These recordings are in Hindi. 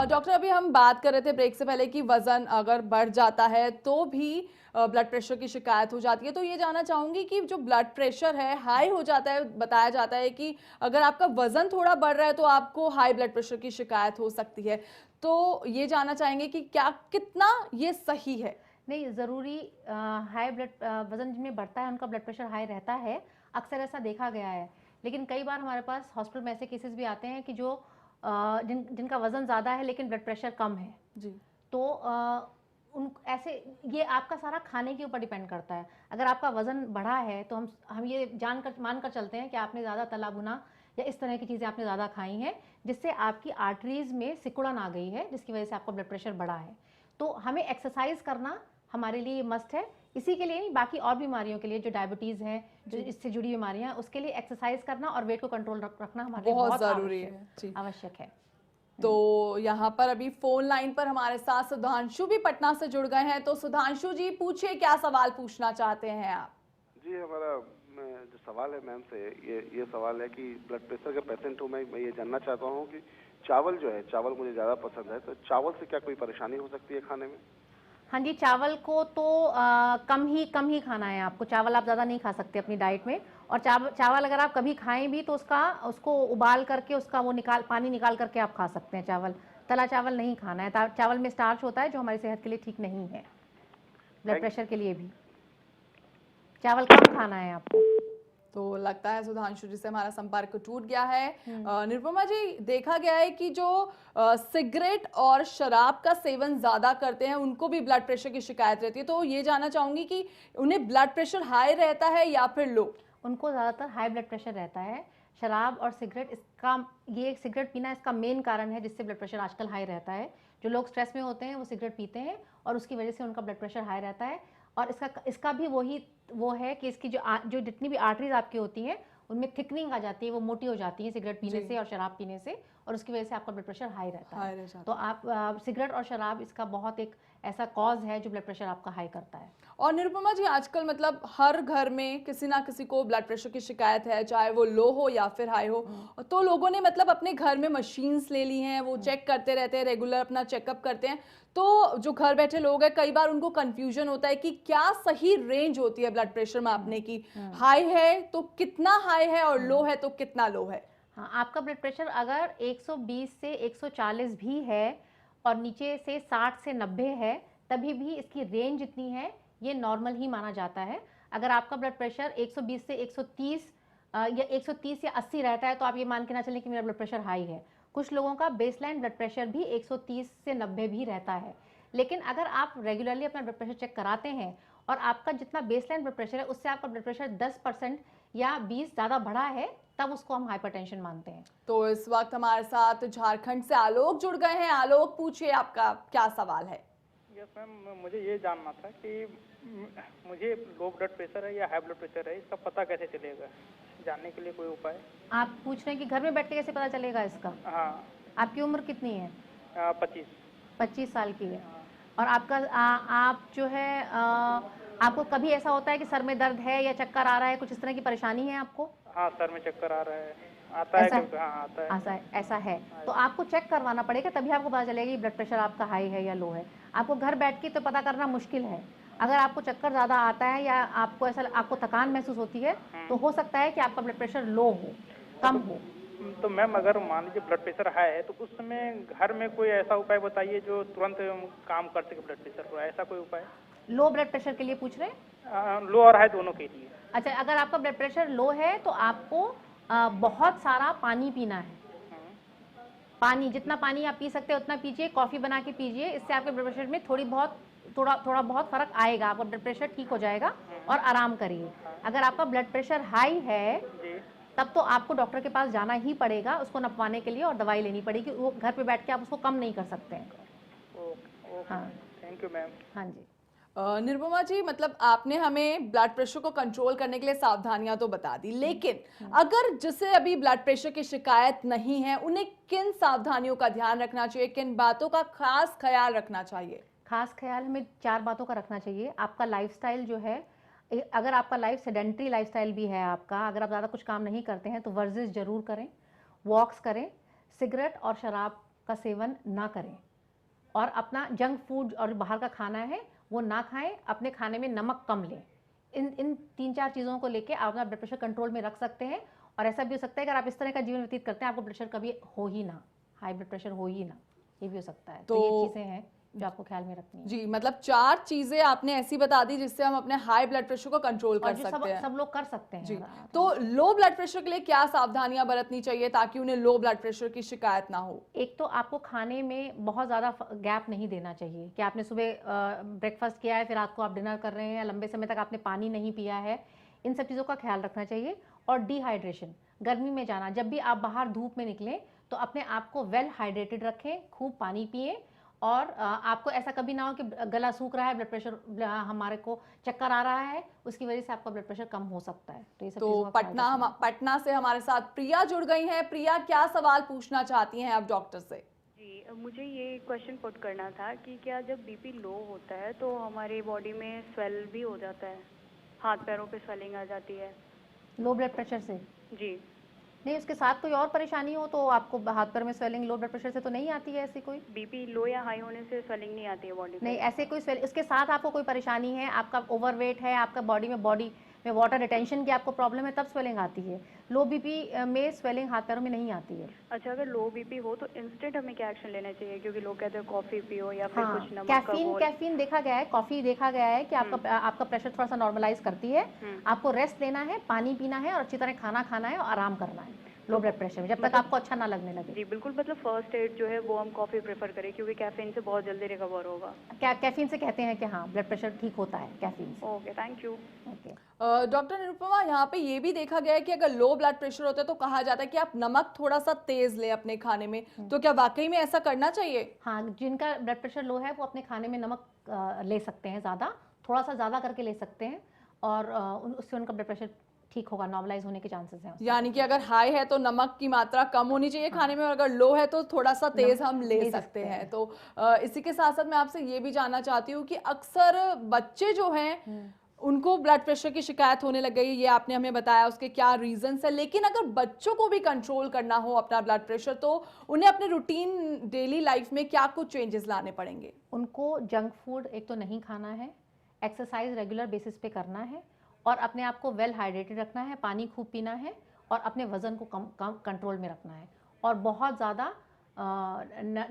डॉक्टर अभी हम बात कर रहे थे ब्रेक से पहले कि वजन अगर बढ़ जाता है तो भी ब्लड प्रेशर की शिकायत हो जाती है। तो ये जानना चाहूंगी कि जो ब्लड प्रेशर है हाई हो जाता है, बताया जाता है कि अगर आपका वजन थोड़ा बढ़ रहा है तो आपको हाई ब्लड प्रेशर की शिकायत हो सकती है। तो ये जानना चाहेंगे कि क्या कितना ये सही है? नहीं, ज़रूरी हाई ब्लड वज़न जिनमें बढ़ता है उनका ब्लड प्रेशर हाई रहता है, अक्सर ऐसा देखा गया है। लेकिन कई बार हमारे पास हॉस्पिटल में ऐसे केसेस भी आते हैं कि जो जिनका वज़न ज़्यादा है लेकिन ब्लड प्रेशर कम है। जी। तो उन ऐसे ये आपका सारा खाने के ऊपर डिपेंड करता है। अगर आपका वज़न बढ़ा है तो हम ये मानकर चलते हैं कि आपने ज़्यादा तला भुना या इस तरह की चीज़ें आपने ज़्यादा खाई हैं, जिससे आपकी आर्टरीज़ में सिकुड़न आ गई है, जिसकी वजह से आपका ब्लड प्रेशर बढ़ा है। तो हमें एक्सरसाइज करना हमारे लिए मस्ट है। इसी के लिए नहीं, बाकी और बीमारियों के लिए, जो डायबिटीज़ है, जो इससे जुड़ी बीमारियां हैं, उसके लिए एक्सरसाइज करना और वेट को कंट्रोल रखना हमारे लिए बहुत बहुत जरूरी है जी। आवश्यक है। तो यहाँ पर अभी फोन लाइन पर हमारे साथ सुधांशु भी पटना से जुड़ गए हैं। तो सुधांशु जी पूछिए, क्या सवाल पूछना चाहते हैं आप? जी, हमारा जो सवाल है मैम से, ये सवाल है कि ब्लड प्रेशर का पेशेंट हूँ मैं ये जानना चाहता हूँ कि चावल जो है, चावल मुझे ज़्यादा पसंद है, तो चावल से क्या कोई परेशानी हो सकती है खाने में? हाँ जी, चावल को तो कम ही खाना है आपको। चावल आप ज़्यादा नहीं खा सकते अपनी डाइट में। और चावल अगर आप कभी खाएं भी तो उसको उबाल करके उसका वो पानी निकाल करके आप खा सकते हैं चावल। तला चावल नहीं खाना है। चावल में स्टार्च होता है जो हमारी सेहत के लिए ठीक नहीं है, ब्लड प्रेशर के लिए भी। चावल कम खाना है आपको। तो लगता है सुधांशु जी से हमारा संपर्क टूट गया है। निरुपमा जी, देखा गया है कि जो सिगरेट और शराब का सेवन ज्यादा करते हैं उनको भी ब्लड प्रेशर की शिकायत रहती है। तो ये जानना चाहूंगी कि उन्हें ब्लड प्रेशर हाई रहता है या फिर लो? उनको ज़्यादातर हाई ब्लड प्रेशर रहता है। शराब और सिगरेट, ये सिगरेट पीना इसका मेन कारण है जिससे ब्लड प्रेशर आजकल हाई रहता है। जो लोग स्ट्रेस में होते हैं वो सिगरेट पीते हैं और उसकी वजह से उनका ब्लड प्रेशर हाई रहता है। और इसका भी वो है कि इसकी जो जितनी भी आर्टरीज आपकी होती हैं उनमें थिकनिंग आ जाती है, वो मोटी हो जाती है सिगरेट पीने से और शराब पीने से, और उसकी वजह से आपका ब्लड प्रेशर हाई रहता है। तो आप सिगरेट और शराब इसका बहुत एक ऐसा कॉज है जो ब्लड प्रेशर आपका हाई करता है। और निरुपमा जी, आजकल मतलब हर घर में किसी ना किसी को ब्लड प्रेशर की शिकायत है, चाहे वो लो हो या फिर हाई हो। तो लोगों ने मतलब अपने घर में मशीन्स ले ली हैं, वो चेक करते रहते हैं, रेगुलर अपना चेकअप करते हैं। तो जो घर बैठे लोग हैं, कई बार उनको कंफ्यूजन होता है कि क्या सही रेंज होती है ब्लड प्रेशर मापने की। हाई है तो कितना हाई है और लो है तो कितना लो है? हाँ, आपका ब्लड प्रेशर अगर 120 से 140 भी है और नीचे से 60 से 90 है, तभी भी इसकी रेंज इतनी है, ये नॉर्मल ही माना जाता है। अगर आपका ब्लड प्रेशर 120 से 130 या 130 या 80 रहता है तो आप ये मान के ना चलें कि मेरा ब्लड प्रेशर हाई है। कुछ लोगों का बेसलाइन ब्लड प्रेशर भी 130 से 90 भी रहता है। लेकिन अगर आप रेगुलरली अपना ब्लड प्रेशर चेक कराते हैं और आपका जितना बेसलाइन ब्लड प्रेशर है उससे आपका ब्लड प्रेशर 10% या 20 ज़्यादा बढ़ा है, तब उसको हम हाइपरटेंशन मानते हैं। तो इस वक्त हमारे साथ झारखंड से आलोक जुड़ गए हैं। आलोक, पूछिए, आपका क्या सवाल है? यस मैम, मुझे ये जानना था कि मुझे लो ब्लड प्रेशर है या हाई ब्लड प्रेशर है, इसका पता कैसे चलेगा? जानने के लिए कोई उपाय? आप पूछ रहे हैं कि घर में बैठ के कैसे पता चलेगा इसका? हाँ। आपकी उम्र कितनी है? 25। 25 साल की है। और आप जो है आपको कभी ऐसा होता है कि सर में दर्द है या चक्कर आ रहा है, कुछ इस तरह की परेशानी है आपको? हाँ, सर में चक्कर आ रहा है, आता है कभी। हाँ, आता है। ऐसा है तो आपको चेक करवाना पड़ेगा, तभी आपको पता चलेगा कि ब्लड प्रेशर आपका हाई है या लो है। आपको घर बैठ के तो पता करना मुश्किल है। अगर आपको चक्कर ज़्यादा आता है या आपको थकान महसूस होती है तो हो सकता है कि आपका ब्लड प्रेशर लो हो, कम हो। तो मैम, अगर मान लीजिए ब्लड प्रेशर हाई है तो उस समय घर में कोई ऐसा उपाय बताइए जो तुरंत काम कर सके ब्लड प्रेशर को, ऐसा कोई उपाय? लो ब्लड प्रेशर के लिए पूछ रहे हैं? लो और हाई दोनों के लिए। अच्छा, अगर आपका ब्लड प्रेशर लो है तो आपको बहुत सारा पानी पीना है। पानी, जितना पानी आप पी सकते हैं उतना पीजिए, कॉफ़ी बना के पीजिए। इससे आपके ब्लड प्रेशर में थोड़ा बहुत फर्क आएगा, आपका ब्लड प्रेशर ठीक हो जाएगा। और आराम करिए। अगर आपका ब्लड प्रेशर हाई है तब तो आपको डॉक्टर के पास जाना ही पड़ेगा उसको नपवाने के लिए, और दवाई लेनी पड़ेगी। वो घर पे बैठ के आप उसको कम नहीं कर सकते हैं। हाँ, थैंक यू मैम। हाँ जी। निरुपमा जी, मतलब आपने हमें ब्लड प्रेशर को कंट्रोल करने के लिए सावधानियां तो बता दी, लेकिन अगर जिसे अभी ब्लड प्रेशर की शिकायत नहीं है, उन्हें किन सावधानियों का ध्यान रखना चाहिए, किन बातों का खास ख्याल रखना चाहिए? खास ख्याल हमें 4 बातों का रखना चाहिए। आपका लाइफस्टाइल जो है, अगर आपका सेडेंट्री लाइफस्टाइल भी है आपका, अगर आप ज़्यादा कुछ काम नहीं करते हैं तो वर्जिश ज़रूर करें, वॉक्स करें। सिगरेट और शराब का सेवन ना करें और अपना जंक फूड और बाहर का खाना है वो ना खाएं, अपने खाने में नमक कम लें। इन 3-4 चीज़ों को लेके आप अपना ब्लड प्रेशर कंट्रोल में रख सकते हैं। और ऐसा भी हो सकता है अगर आप इस तरह का जीवन व्यतीत करते हैं आपको ब्लड प्रेशर कभी हो ही ना, हाई ब्लड प्रेशर हो ही ना, ये भी हो सकता है। तो ये चीज़ें हैं जो आपको ख्याल में रखनी है। जी, मतलब 4 चीजें आपने ऐसी बता दी जिससे हम अपने हाई ब्लड प्रेशर को कंट्रोल और कर जो सकते हैं। सब लोग कर सकते हैं। जी, हाँ, तो लो ब्लड प्रेशर के लिए क्या सावधानियां बरतनी चाहिए ताकि उन्हें लो ब्लड प्रेशर की शिकायत ना हो? एक तो आपको खाने में बहुत ज़्यादा गैप नहीं देना चाहिए कि आपने सुबह ब्रेकफास्ट किया है फिर रात को आप डिनर कर रहे हैं या लंबे समय तक आपने पानी नहीं पिया है, इन सब चीज़ों का ख्याल रखना चाहिए। और डिहाइड्रेशन, गर्मी में जाना, जब भी आप बाहर धूप में निकलें तो अपने आप को वेल हाइड्रेटेड रखें, खूब पानी पिए। और आपको ऐसा कभी ना हो कि गला सूख रहा है, ब्लड प्रेशर हमारे को चक्कर आ रहा है, उसकी वजह से आपका ब्लड प्रेशर कम हो सकता है। तो ये सब चीज़ों तो का ख्याल रखना है। पटना से हमारे साथ प्रिया जुड़ गई हैं। प्रिया, क्या सवाल पूछना चाहती हैं आप डॉक्टर से? जी, मुझे ये क्वेश्चन पुट करना था कि क्या जब बीपी लो होता है तो हमारी बॉडी में स्वेल भी हो जाता है, हाथ पैरों पे स्वेलिंग आ जाती है? लो ब्लड प्रेशर से जी। नहीं, उसके साथ कोई और परेशानी हो तो आपको हाथ पैर में स्वेलिंग लो ब्लड प्रेशर से तो नहीं आती है ऐसी कोई? बीपी लो या हाई होने से स्वेलिंग नहीं आती है बॉडी पे? नहीं, ऐसे कोई स्वेल उसके साथ आपको कोई परेशानी है, आपका ओवरवेट है, आपका बॉडी में वाटर रिटेंशन की आपको प्रॉब्लम है, तब स्वेलिंग आती है। लो बीपी में स्वेलिंग हाथ पैरों में नहीं आती है। अच्छा, अगर लो बीपी हो तो इंस्टेंट हमें क्या एक्शन लेना चाहिए? क्योंकि लोग कहते हैं कॉफी पियो या फिर हाँ, कुछ नमक का घोल। कैफीन देखा गया है, कॉफी देखा गया है कि आपका प्रेशर थोड़ा सा नॉर्मलाइज करती है। आपको रेस्ट लेना है, पानी पीना है और अच्छी तरह खाना खाना है और आराम करना है लो ब्लड प्रेशर में, जब तक आपको अच्छा ना लगने लगे। जी बिल्कुल, मतलब फर्स्ट एड जो है वो हम कॉफी प्रेफर करें क्योंकि कैफीन से बहुत जल्दी रिकवर होगा। क्या कैफीन से कहते हैं कि हाँ ब्लड प्रेशर ठीक होता है कैफीन से। Okay, thank you. Okay. Doctor Nirupama, यहाँ पे ये भी देखा गया है कि अगर लो ब्लड प्रेशर होता है तो कहा जाता है कि आप नमक थोड़ा सा तेज लें अपने खाने में, तो क्या वाकई में ऐसा करना चाहिए? हाँ, जिनका ब्लड प्रेशर लो है वो अपने खाने में नमक ले सकते हैं, ज़्यादा, थोड़ा सा ज़्यादा करके ले सकते हैं और उससे उनका ब्लड प्रेशर ठीक होगा, नॉर्मलाइज होने के चांसेस हैं उससे। यानी कि अगर हाई है तो नमक की मात्रा कम होनी चाहिए खाने में, और अगर लो है तो थोड़ा सा तेज हम ले सकते हैं। तो इसी के साथ साथ मैं आपसे ये भी जानना चाहती हूँ कि अक्सर बच्चे जो हैं उनको ब्लड प्रेशर की शिकायत होने लग गई, ये आपने हमें बताया उसके क्या रीजंस है, लेकिन अगर बच्चों को भी कंट्रोल करना हो अपना ब्लड प्रेशर तो उन्हें अपने रूटीन डेली लाइफ में क्या कुछ चेंजेस लाने पड़ेंगे? उनको जंक फूड एक तो नहीं खाना है, एक्सरसाइज रेगुलर बेसिस पे करना है और अपने आप को वेल हाइड्रेटेड रखना है, पानी खूब पीना है और अपने वज़न को कम कंट्रोल में रखना है। और बहुत ज़्यादा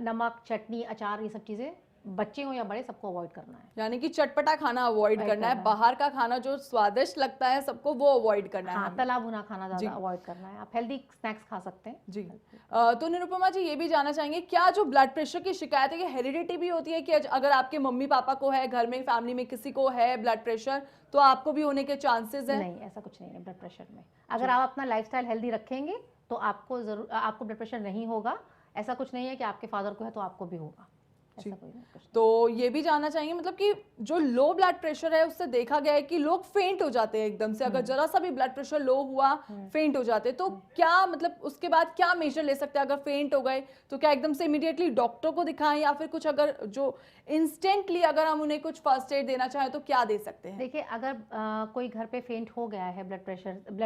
नमक, चटनी, अचार, ये सब चीज़ें बच्चे हो या बड़े सबको अवॉइड करना है। यानी कि चटपटा खाना अवॉइड करना है, बाहर का खाना जो स्वादिष्ट लगता है सबको वो अवॉइड करना है। हाँ, तला भुना खाना ज़्यादा अवॉइड करना है। आप हेल्दी स्नैक्स खा सकते हैं। जी। तो निरुपमा जी, ये भी जानना चाहेंगे क्या जो ब्लड प्रेशर की शिकायत है ये हेरिडिटी भी होती है कि अगर आपके मम्मी पापा को है, घर में फैमिली में किसी को है ब्लड प्रेशर, तो आपको भी होने के चांसेस है? नहीं, ऐसा कुछ नहीं है ब्लड प्रेशर में। अगर आप अपना लाइफस्टाइल हेल्दी रखेंगे तो आपको ब्लड प्रेशर नहीं होगा। ऐसा कुछ नहीं है कि आपके फादर को है तो आपको भी होगा, ऐसा कोई नहीं, कुछ नहीं। तो ये भी जानना चाहेंगे मतलब कि जो लो ब्लड प्रेशर है उससे देखा गया है कि लोग फेंट हो जाते हैं एकदम से, अगर जरा सा भी ब्लड प्रेशर लो हुआ फेंट हो जाते हैं, तो क्या मतलब उसके बाद क्या मेजर ले सकते हैं? अगर फेंट हो गए तो क्या एकदम से इमीडिएटली डॉक्टर को दिखाएं या फिर कुछ अगर जो इंस्टेंटली अगर हम उन्हें कुछ फर्स्ट एड देना चाहें तो क्या दे सकते हैं? देखिए, अगर कोई घर पे फेंट हो गया है ब्लड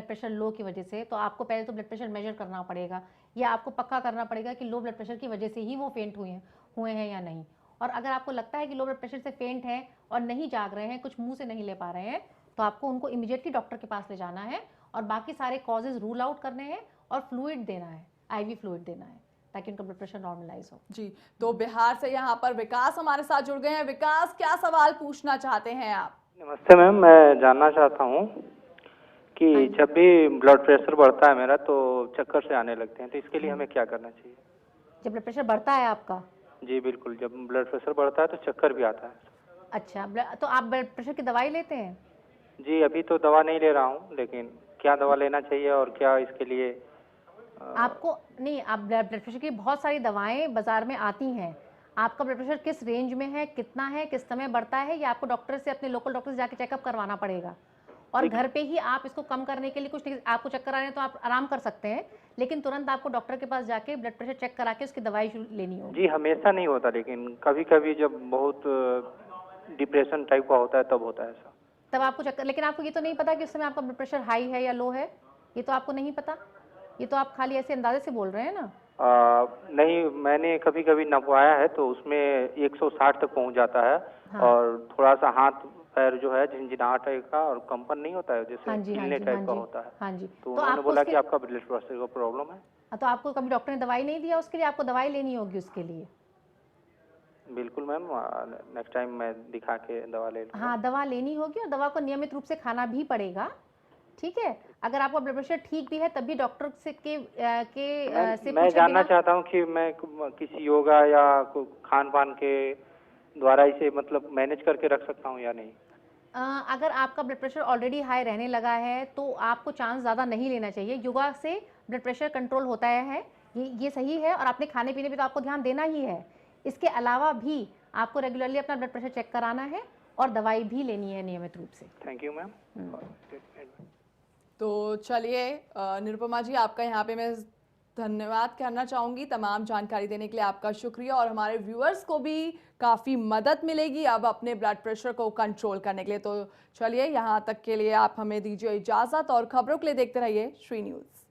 प्रेशर लो की वजह से, तो आपको पहले तो ब्लड प्रेशर मेजर करना पड़ेगा या आपको पक्का करना पड़ेगा कि लो ब्लड प्रेशर की वजह से ही वो फेंट हुए हैं या नहीं। और अगर आपको लगता है कि लो ब्लड प्रेशर से फेंट है और नहीं जाग रहे हैं, कुछ मुंह से नहीं ले पा रहे हैं, तो आपको उनको इमीडिएटली डॉक्टर के पास ले जाना है और बाकी सारे कॉजेज रूल आउट करने हैं और फ्लूइड देना है, IV फ्लूइड देना है ताकि उनका ब्लड प्रेशर नॉर्मलाइज हो। जी, तो बिहार से यहाँ पर विकास हमारे साथ जुड़ गए हैं। विकास, क्या सवाल पूछना चाहते हैं आप? नमस्ते मैम, मैं जानना चाहता हूँ कि जब भी ब्लड प्रेशर बढ़ता है मेरा तो चक्कर से आने लगते हैं, तो इसके लिए हमें क्या करना चाहिए? जब ब्लड प्रेशर बढ़ता है आपका? जी बिल्कुल, जब ब्लड प्रेशर बढ़ता है तो चक्कर भी आता है। अच्छा, तो आप ब्लड प्रेशर की दवाई लेते हैं? जी, अभी तो दवा नहीं ले रहा हूँ, लेकिन क्या दवा लेना चाहिए और क्या इसके लिए आपको नहीं, आप ब्लड प्रेशर की बहुत सारी दवाएं बाजार में आती हैं। आपका ब्लड प्रेशर किस रेंज में है, कितना है, किस समय बढ़ता है, ये आपको डॉक्टर से, अपने लोकल डॉक्टर से जाके चेकअप करवाना पड़ेगा। और घर पे ही आप इसको कम करने के लिए कुछ नहीं, आपको चक्कर आ रहे हैं तो आप आराम कर सकते हैं, लेकिन तुरंत आपको डॉक्टर के पास जाके ब्लड प्रेशर चेक करा के उसकी दवाई लेनी होगी। जी हमेशा नहीं होता, लेकिन कभी कभी जब बहुत डिप्रेशन टाइप का होता है तब होता है ऐसा। तब आपको चक्कर, लेकिन आपको ये तो नहीं पता कि उस समय आपका ब्लड प्रेशर हाई है या लो है, ये तो आपको नहीं पता, ये तो आप खाली ऐसे अंदाजे से बोल रहे हैं ना। नहीं, मैंने कभी कभी नपवाया है तो उसमें 160 तक पहुंच जाता है। हाँ। और थोड़ा सा हाथ पैर जो है झिनझिनाहट टाइप का और कंपन नहीं होता है, जैसे हाँ जी, हाँ हिलने जी, टाइप हाँ का जी, होता है। हाँ जी। तो तो उन्होंने आपको बोला उसके कि आपका ब्लड प्रेशर का प्रॉब्लम है। तो आपको कभी डॉक्टर ने दवाई नहीं दिया उसके लिए? आपको दवाई लेनी होगी उसके लिए। बिल्कुल मैम, नेक्स्ट टाइम मैं दिखा के दवा ले लूँगा। हाँ, दवा लेनी होगी और दवा को नियमित रूप से खाना भी पड़ेगा। ठीक है? अगर आपका ब्लड प्रेशर ठीक भी है तब भी डॉक्टर से से मैं पूछे जानना बिना चाहता हूँ कि मैं किसी योगा या खान पान के द्वारा इसे मतलब मैनेज करके रख सकता हूँ या नहीं। अगर आपका ब्लड प्रेशर ऑलरेडी हाई रहने लगा है तो आपको चांस ज़्यादा नहीं लेना चाहिए। योगा से ब्लड प्रेशर कंट्रोल होता है, ये सही है, और अपने खाने पीने पे तो आपको ध्यान देना ही है। इसके अलावा भी आपको रेगुलरली अपना ब्लड प्रेशर चेक कराना है और दवाई भी लेनी है नियमित रूप से। Thank you ma'am. तो चलिए निरुपमा जी, आपका यहाँ पे मैं धन्यवाद कहना चाहूँगी। तमाम जानकारी देने के लिए आपका शुक्रिया, और हमारे व्यूअर्स को भी काफ़ी मदद मिलेगी अब अपने ब्लड प्रेशर को कंट्रोल करने के लिए। तो चलिए, यहाँ तक के लिए आप हमें दीजिए इजाज़त, और खबरों के लिए देखते रहिए श्री न्यूज़।